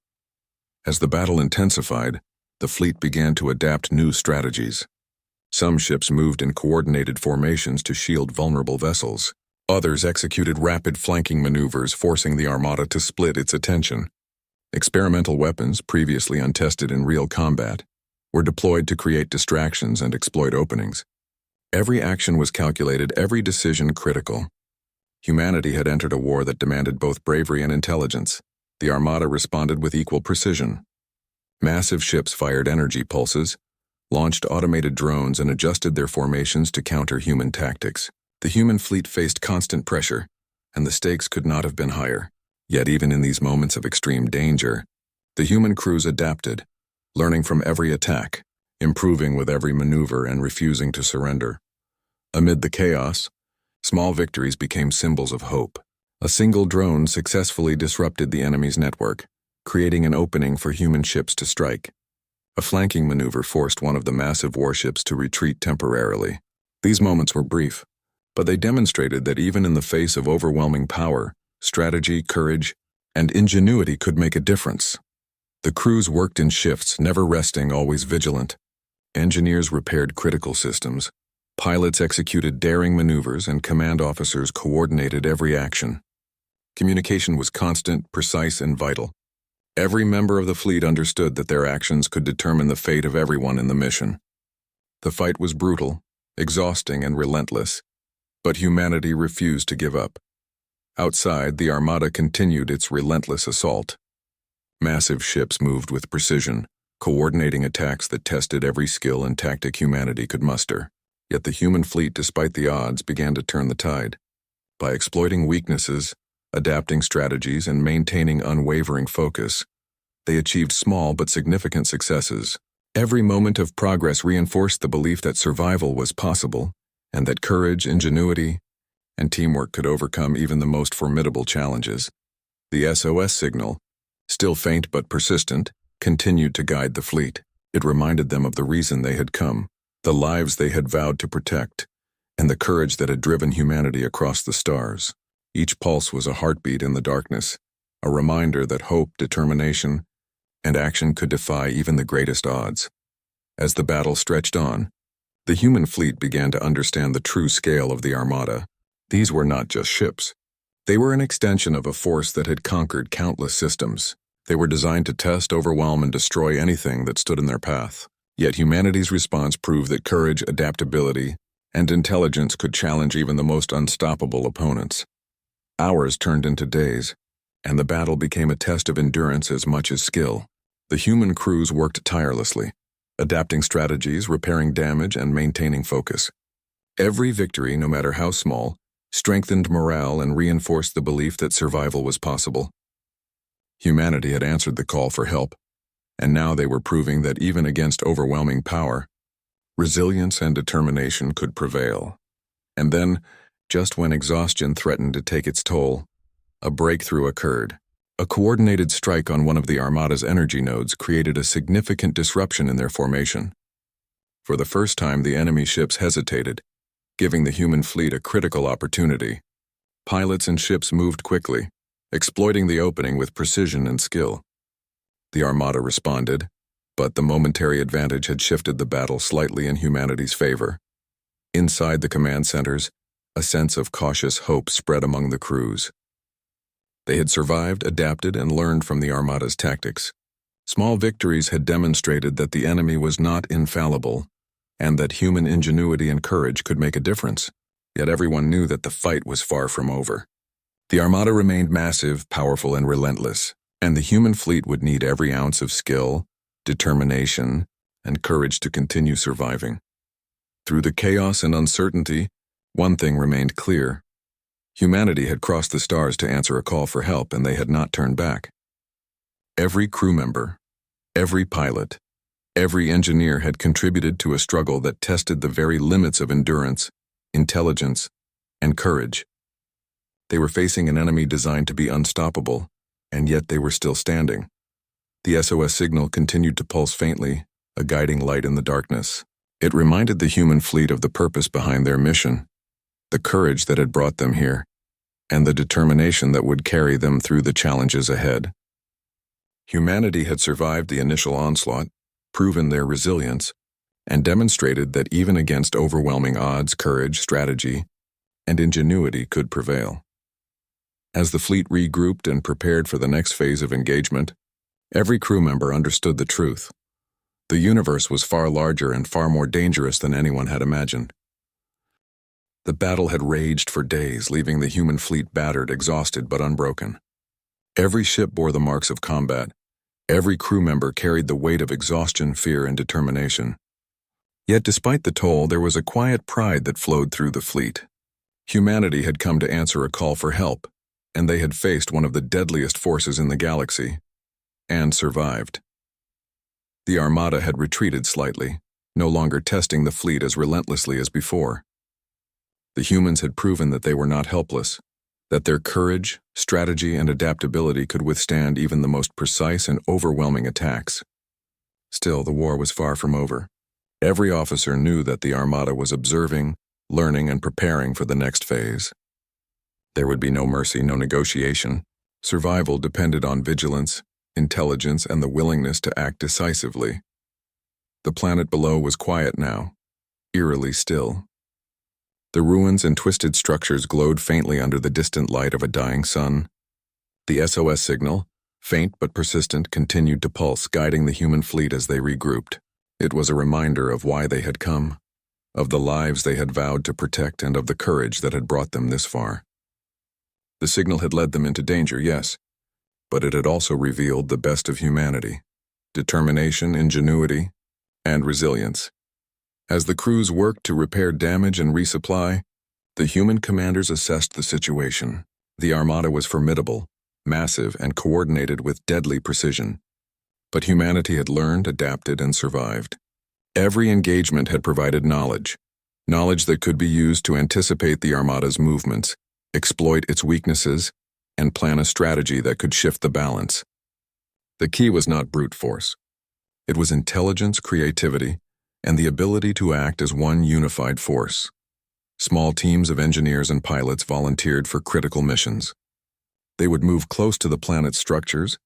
As the battle intensified, the fleet began to adapt new strategies. Some ships moved in coordinated formations to shield vulnerable vessels. Others executed rapid flanking maneuvers, forcing the Armada to split its attention. Experimental weapons, previously untested in real combat, were deployed to create distractions and exploit openings. Every action was calculated, every decision critical. Humanity had entered a war that demanded both bravery and intelligence. The Armada responded with equal precision. Massive ships fired energy pulses, launched automated drones, and adjusted their formations to counter human tactics. The human fleet faced constant pressure, and the stakes could not have been higher. Yet even in these moments of extreme danger, the human crews adapted, learning from every attack, improving with every maneuver, and refusing to surrender. Amid the chaos, small victories became symbols of hope. A single drone successfully disrupted the enemy's network, creating an opening for human ships to strike. A flanking maneuver forced one of the massive warships to retreat temporarily. These moments were brief, but they demonstrated that even in the face of overwhelming power, strategy, courage, and ingenuity could make a difference. The crews worked in shifts, never resting, always vigilant. Engineers repaired critical systems, pilots executed daring maneuvers, and command officers coordinated every action. Communication was constant, precise, and vital. Every member of the fleet understood that their actions could determine the fate of everyone in the mission. The fight was brutal, exhausting, and relentless, but humanity refused to give up. Outside, the Armada continued its relentless assault. Massive ships moved with precision, coordinating attacks that tested every skill and tactic humanity could muster. Yet the human fleet, despite the odds, began to turn the tide. By exploiting weaknesses, adapting strategies, and maintaining unwavering focus, they achieved small but significant successes. Every moment of progress reinforced the belief that survival was possible, and that courage, ingenuity, and teamwork could overcome even the most formidable challenges. The SOS signal, still faint but persistent, continued to guide the fleet. It reminded them of the reason they had come, the lives they had vowed to protect, and the courage that had driven humanity across the stars. Each pulse was a heartbeat in the darkness, a reminder that hope, determination, and action could defy even the greatest odds. As the battle stretched on, the human fleet began to understand the true scale of the Armada. These were not just ships. They were an extension of a force that had conquered countless systems. They were designed to test, overwhelm, and destroy anything that stood in their path. Yet humanity's response proved that courage, adaptability, and intelligence could challenge even the most unstoppable opponents. Hours turned into days, and the battle became a test of endurance as much as skill. The human crews worked tirelessly, adapting strategies, repairing damage, and maintaining focus. Every victory, no matter how small, strengthened morale and reinforced the belief that survival was possible. Humanity had answered the call for help, and now they were proving that even against overwhelming power, resilience and determination could prevail. And then, just when exhaustion threatened to take its toll, a breakthrough occurred. A coordinated strike on one of the Armada's energy nodes created a significant disruption in their formation. For the first time, the enemy ships hesitated, giving the human fleet a critical opportunity. Pilots and ships moved quickly, exploiting the opening with precision and skill. The Armada responded, but the momentary advantage had shifted the battle slightly in humanity's favor. Inside the command centers, A sense of cautious hope spread among the crews. They had survived, adapted, and learned from the Armada's tactics. Small victories had demonstrated that the enemy was not infallible, and that human ingenuity and courage could make a difference. Yet everyone knew that the fight was far from over. The Armada remained massive, powerful, and relentless, and the human fleet would need every ounce of skill, determination, and courage to continue surviving. Through the chaos and uncertainty, one thing remained clear. Humanity had crossed the stars to answer a call for help, and they had not turned back. Every crew member, every pilot, every engineer had contributed to a struggle that tested the very limits of endurance, intelligence, and courage. They were facing an enemy designed to be unstoppable, and yet they were still standing. The SOS signal continued to pulse faintly, a guiding light in the darkness. It reminded the human fleet of the purpose behind their mission, the courage that had brought them here, and the determination that would carry them through the challenges ahead. Humanity had survived the initial onslaught, proven their resilience, and demonstrated that even against overwhelming odds, courage, strategy, and ingenuity could prevail. As the fleet regrouped and prepared for the next phase of engagement, every crew member understood the truth. The universe was far larger and far more dangerous than anyone had imagined. The battle had raged for days, leaving the human fleet battered, exhausted, but unbroken. Every ship bore the marks of combat. Every crew member carried the weight of exhaustion, fear, and determination. Yet despite the toll, there was a quiet pride that flowed through the fleet. Humanity had come to answer a call for help, and they had faced one of the deadliest forces in the galaxy, and survived. The Armada had retreated slightly, no longer testing the fleet as relentlessly as before. The humans had proven that they were not helpless, that their courage, strategy, and adaptability could withstand even the most precise and overwhelming attacks. Still, the war was far from over. Every officer knew that the Armada was observing, learning, and preparing for the next phase. There would be no mercy, no negotiation. Survival depended on vigilance, intelligence, and the willingness to act decisively. The planet below was quiet now, eerily still. The ruins and twisted structures glowed faintly under the distant light of a dying sun. The SOS signal, faint but persistent, continued to pulse, guiding the human fleet as they regrouped. It was a reminder of why they had come, of the lives they had vowed to protect, and of the courage that had brought them this far. The signal had led them into danger, yes, but it had also revealed the best of humanity: determination, ingenuity, and resilience. As the crews worked to repair damage and resupply, the human commanders assessed the situation. The Armada was formidable, massive, and coordinated with deadly precision. But humanity had learned, adapted, and survived. Every engagement had provided knowledge that could be used to anticipate the Armada's movements, exploit its weaknesses, and plan a strategy that could shift the balance. The key was not brute force. It was intelligence, creativity, and the ability to act as one unified force. Small teams of engineers and pilots volunteered for critical missions. They would move close to the planet's structures,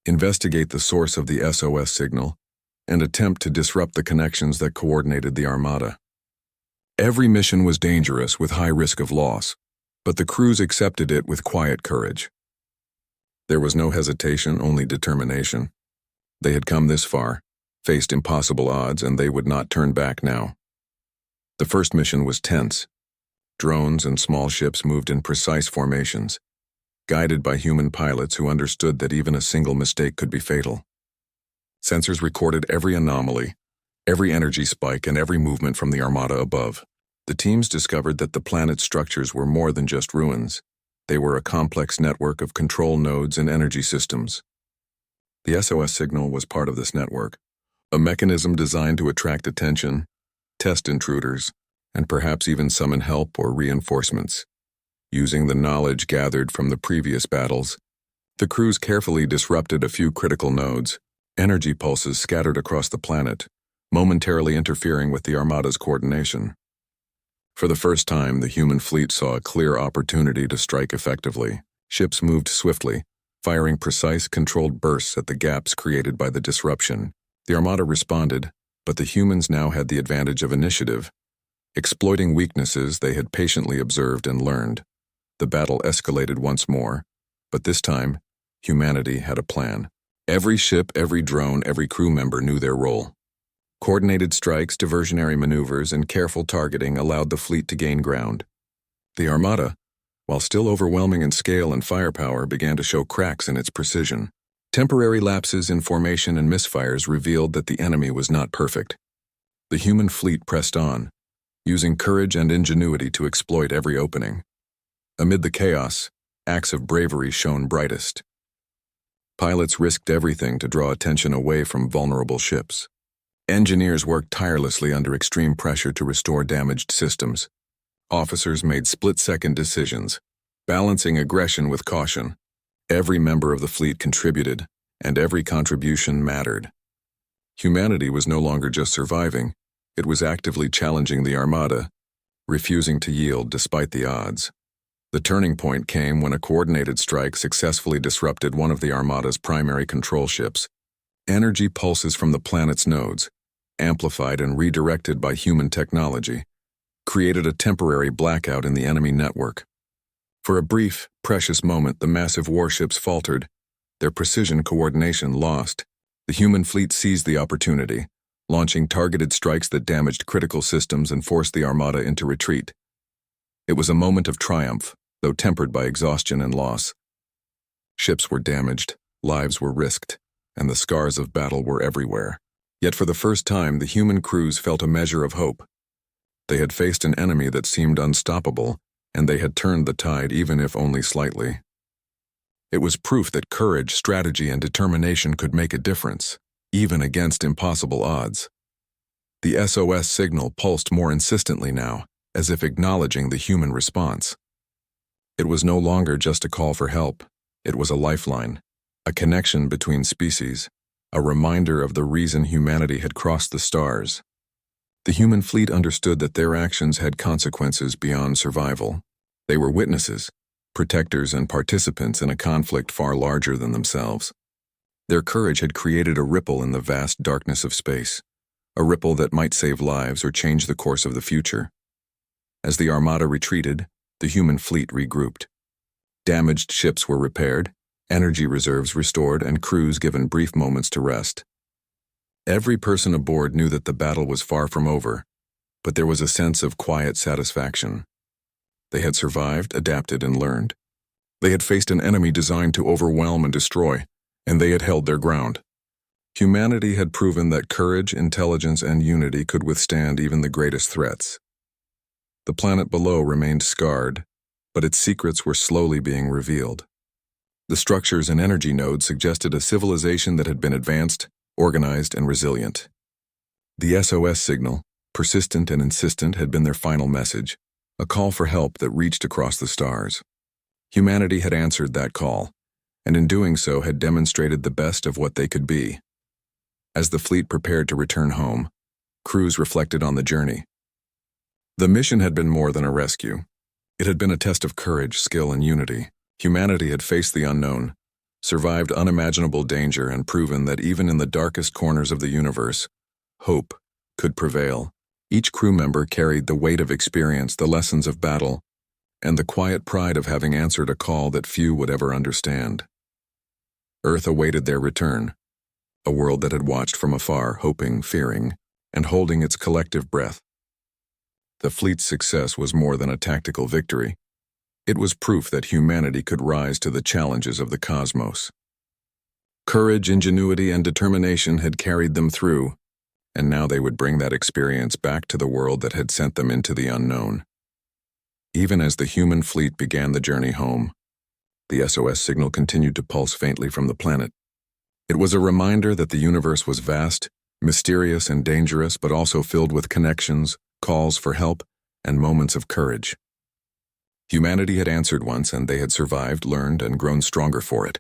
investigate the source of the SOS signal, and attempt to disrupt the connections that coordinated the Armada. Every mission was dangerous, with high risk of loss, but the crews accepted it with quiet courage. There was no hesitation, only determination. They had come this far, faced impossible odds, and they would not turn back now. The first mission was tense. Drones and small ships moved in precise formations, guided by human pilots who understood that even a single mistake could be fatal. Sensors recorded every anomaly, every energy spike, and every movement from the Armada above. The teams discovered that the planet's structures were more than just ruins. They were a complex network of control nodes and energy systems. The SOS signal was part of this network, a mechanism designed to attract attention, test intruders, and perhaps even summon help or reinforcements. Using the knowledge gathered from the previous battles, the crews carefully disrupted a few critical nodes, energy pulses scattered across the planet, momentarily interfering with the Armada's coordination. For the first time, the human fleet saw a clear opportunity to strike effectively. Ships moved swiftly, firing precise, controlled bursts at the gaps created by the disruption. The Armada responded, but the humans now had the advantage of initiative. Exploiting weaknesses they had patiently observed and learned, the battle escalated once more, but this time, humanity had a plan. Every ship, every drone, every crew member knew their role. Coordinated strikes, diversionary maneuvers, and careful targeting allowed the fleet to gain ground. The Armada, while still overwhelming in scale and firepower, began to show cracks in its precision. Temporary lapses in formation and misfires revealed that the enemy was not perfect. The human fleet pressed on, using courage and ingenuity to exploit every opening. Amid the chaos, acts of bravery shone brightest. Pilots risked everything to draw attention away from vulnerable ships. Engineers worked tirelessly under extreme pressure to restore damaged systems. Officers made split-second decisions, balancing aggression with caution. Every member of the fleet contributed, and every contribution mattered. Humanity was no longer just surviving, it was actively challenging the Armada, refusing to yield despite the odds. The turning point came when a coordinated strike successfully disrupted one of the Armada's primary control ships. Energy pulses from the planet's nodes, amplified and redirected by human technology, created a temporary blackout in the enemy network. For a brief, precious moment, the massive warships faltered, their precision coordination lost. The human fleet seized the opportunity, launching targeted strikes that damaged critical systems and forced the Armada into retreat. It was a moment of triumph, though tempered by exhaustion and loss. Ships were damaged, lives were risked, and the scars of battle were everywhere. Yet for the first time, the human crews felt a measure of hope. They had faced an enemy that seemed unstoppable, and they had turned the tide even if only slightly. It was proof that courage, strategy, and determination could make a difference, even against impossible odds. The SOS signal pulsed more insistently now, as if acknowledging the human response. It was no longer just a call for help, it was a lifeline, a connection between species, a reminder of the reason humanity had crossed the stars. The human fleet understood that their actions had consequences beyond survival. They were witnesses, protectors, and participants in a conflict far larger than themselves. Their courage had created a ripple in the vast darkness of space, a ripple that might save lives or change the course of the future. As the Armada retreated, the human fleet regrouped. Damaged ships were repaired, energy reserves restored, and crews given brief moments to rest. Every person aboard knew that the battle was far from over, but there was a sense of quiet satisfaction. They had survived, adapted, and learned. They had faced an enemy designed to overwhelm and destroy, and they had held their ground. Humanity had proven that courage, intelligence, and unity could withstand even the greatest threats. The planet below remained scarred, but its secrets were slowly being revealed. The structures and energy nodes suggested a civilization that had been advanced, organized, and resilient. The SOS signal, persistent and insistent, had been their final message, a call for help that reached across the stars. Humanity had answered that call, and in doing so had demonstrated the best of what they could be. As the fleet prepared to return home, crews reflected on the journey. The mission had been more than a rescue. It had been a test of courage, skill, and unity. Humanity had faced the unknown, survived unimaginable danger, and proven that even in the darkest corners of the universe, hope could prevail. Each crew member carried the weight of experience, the lessons of battle, and the quiet pride of having answered a call that few would ever understand. Earth awaited their return, a world that had watched from afar, hoping, fearing, and holding its collective breath. The fleet's success was more than a tactical victory. It was proof that humanity could rise to the challenges of the cosmos. Courage, ingenuity, and determination had carried them through, and now they would bring that experience back to the world that had sent them into the unknown. Even as the human fleet began the journey home, the SOS signal continued to pulse faintly from the planet. It was a reminder that the universe was vast, mysterious, and dangerous, but also filled with connections, calls for help, and moments of courage. Humanity had answered once, and they had survived, learned, and grown stronger for it.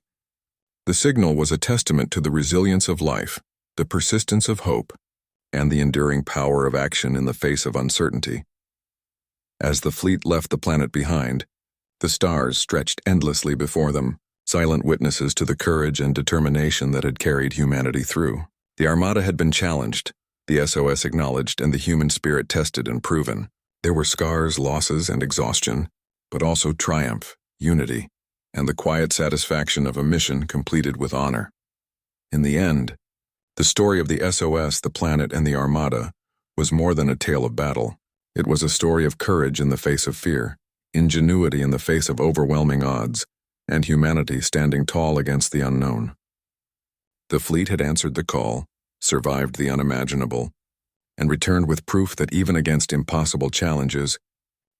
The signal was a testament to the resilience of life, the persistence of hope, and the enduring power of action in the face of uncertainty. As the fleet left the planet behind, the stars stretched endlessly before them, silent witnesses to the courage and determination that had carried humanity through. The Armada had been challenged, the SOS acknowledged, and the human spirit tested and proven. There were scars, losses, and exhaustion, but also triumph, unity, and the quiet satisfaction of a mission completed with honor. In the end, the story of the SOS, the planet, and the Armada was more than a tale of battle. It was a story of courage in the face of fear, ingenuity in the face of overwhelming odds, and humanity standing tall against the unknown. The fleet had answered the call, survived the unimaginable, and returned with proof that even against impossible challenges,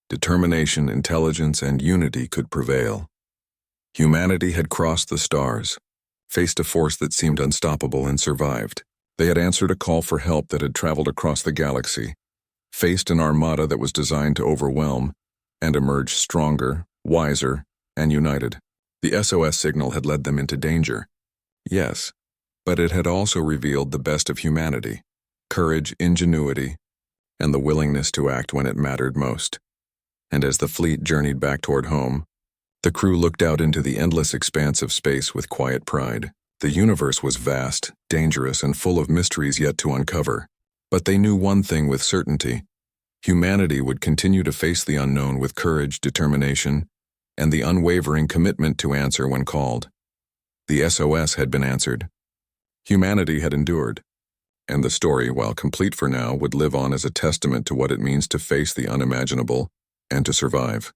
determination, intelligence, and unity could prevail. Humanity had crossed the stars, faced a force that seemed unstoppable, and survived. They had answered a call for help that had traveled across the galaxy, faced an armada that was designed to overwhelm, and emerged stronger, wiser, and united. The SOS signal had led them into danger, yes, but it had also revealed the best of humanity: courage, ingenuity, and the willingness to act when it mattered most. And as the fleet journeyed back toward home, the crew looked out into the endless expanse of space with quiet pride. The universe was vast, dangerous, and full of mysteries yet to uncover. But they knew one thing with certainty: humanity would continue to face the unknown with courage, determination, and the unwavering commitment to answer when called. The SOS had been answered. Humanity had endured. And the story, while complete for now, would live on as a testament to what it means to face the unimaginable and to survive.